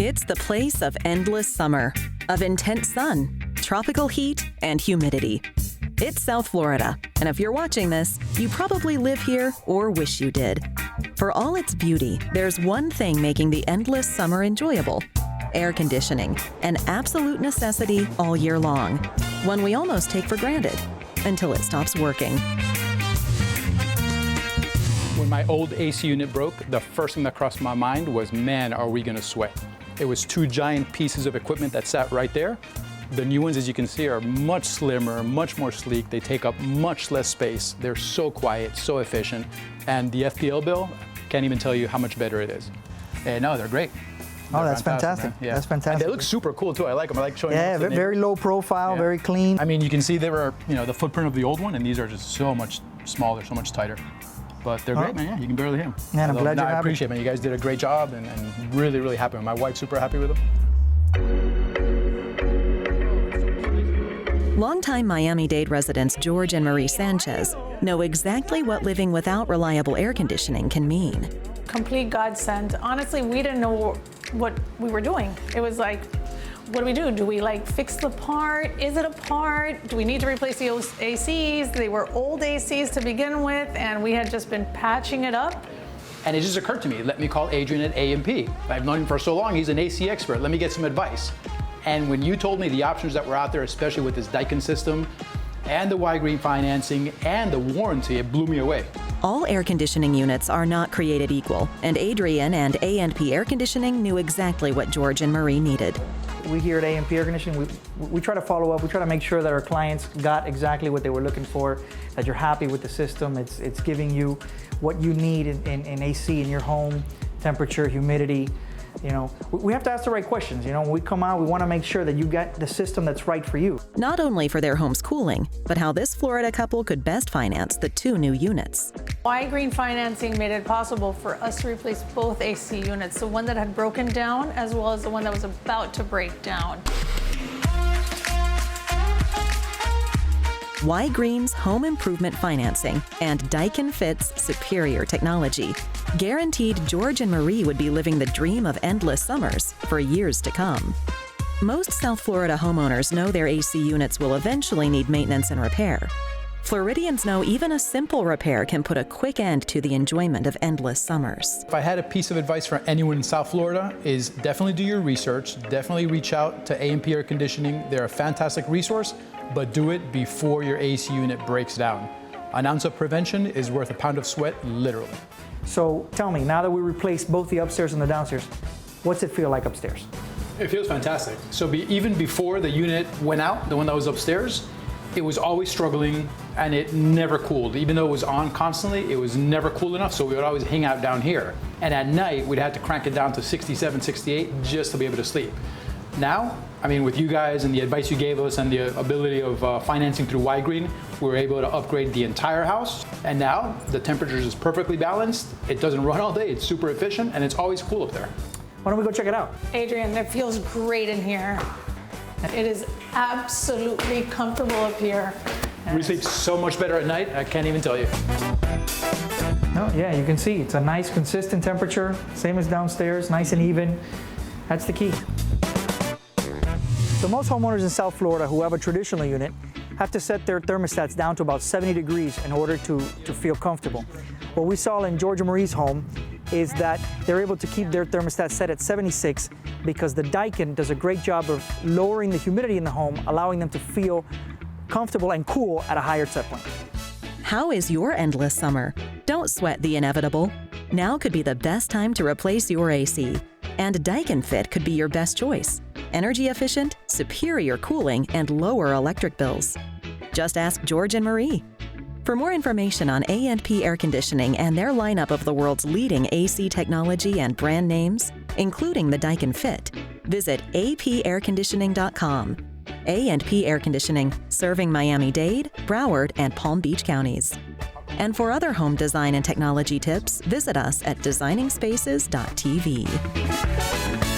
It's the place of endless summer, of intense sun, tropical heat, and humidity. It's South Florida, and if you're watching this, you probably live here or wish you did. For all its beauty, there's one thing making the endless summer enjoyable: air conditioning, an absolute necessity all year long, one we almost take for granted until it stops working. When my old AC unit broke, the first thing that crossed my mind was, man, are we gonna sweat? It was two giant pieces of equipment that sat right there. The new ones, as you can see, are much slimmer, much more sleek. They take up much less space. They're so quiet, so efficient. And the FPL bill, can't even tell you how much better it is. And no, they're great. Oh, that's fantastic. Yeah. That's fantastic. And they look super cool too. I like them. I like showing them. Yeah, very low profile, very clean. I mean, you can see there are, the footprint of the old one, and these are just so much smaller, so much tighter. But they're great, man. Yeah, you can barely hear them. Yeah, I'm glad you're happy. I appreciate it, man. You guys did a great job, and really, really happy. My wife's super happy with them. Longtime Miami-Dade residents George and Marie Sanchez know exactly what living without reliable air conditioning can mean. Complete godsend. Honestly, we didn't know what we were doing. It was like, what do? Do we fix the part? Is it a part? Do we need to replace the ACs? They were old ACs to begin with, and we had just been patching it up. And it just occurred to me, let me call Adrian at A&P. I've known him for so long, he's an AC expert. Let me get some advice. And when you told me the options that were out there, especially with this Daikin system, and the Y-Green financing, and the warranty, it blew me away. All air conditioning units are not created equal, and Adrian and A&P Air Conditioning knew exactly what George and Marie needed. We here at A&P Air Conditioning, we try to follow up. We try to make sure that our clients got exactly what they were looking for, that you're happy with the system. It's giving you what you need in AC in your home, temperature, humidity. We have to ask the right questions. When we come out, we want to make sure that you get the system that's right for you. Not only for their home's cooling, but how this Florida couple could best finance the two new units. Y-Green financing made it possible for us to replace both AC units, the one that had broken down as well as the one that was about to break down. Y-Green's home improvement financing and Daikin Fit's superior technology guaranteed George and Marie would be living the dream of endless summers for years to come. Most South Florida homeowners know their AC units will eventually need maintenance and repair. Floridians know even a simple repair can put a quick end to the enjoyment of endless summers. If I had a piece of advice for anyone in South Florida, is definitely do your research, definitely reach out to A&P Air Conditioning. They're a fantastic resource, but do it before your AC unit breaks down. An ounce of prevention is worth a pound of sweat, literally. So tell me, now that we replaced both the upstairs and the downstairs, what's it feel like upstairs? It feels fantastic. So even before the unit went out, the one that was upstairs, it was always struggling and it never cooled. Even though it was on constantly, it was never cool enough, so we would always hang out down here. And at night, we'd have to crank it down to 67, 68 just to be able to sleep. Now, with you guys and the advice you gave us and the ability of financing through Y-Green, we were able to upgrade the entire house. And now the temperature is perfectly balanced. It doesn't run all day. It's super efficient, and it's always cool up there. Why don't we go check it out? Adrian, it feels great in here. It is absolutely comfortable up here. We sleep so much better at night, I can't even tell you. No, yeah, you can see it's a nice consistent temperature, same as downstairs, nice and even. That's the key. So most homeowners in South Florida who have a traditional unit have to set their thermostats down to about 70 degrees in order to feel comfortable. What we saw in George and Marie's home is that they're able to keep their thermostat set at 76 because the Daikin does a great job of lowering the humidity in the home, allowing them to feel comfortable and cool at a higher set point. How is your endless summer? Don't sweat the inevitable. Now could be the best time to replace your AC. And Daikin Fit could be your best choice. Energy efficient, superior cooling, and lower electric bills. Just ask George and Marie. For more information on A&P Air Conditioning and their lineup of the world's leading AC technology and brand names, including the Daikin Fit, visit apairconditioning.com. A&P Air Conditioning, serving Miami-Dade, Broward, and Palm Beach counties. And for other home design and technology tips, visit us at designingspaces.tv.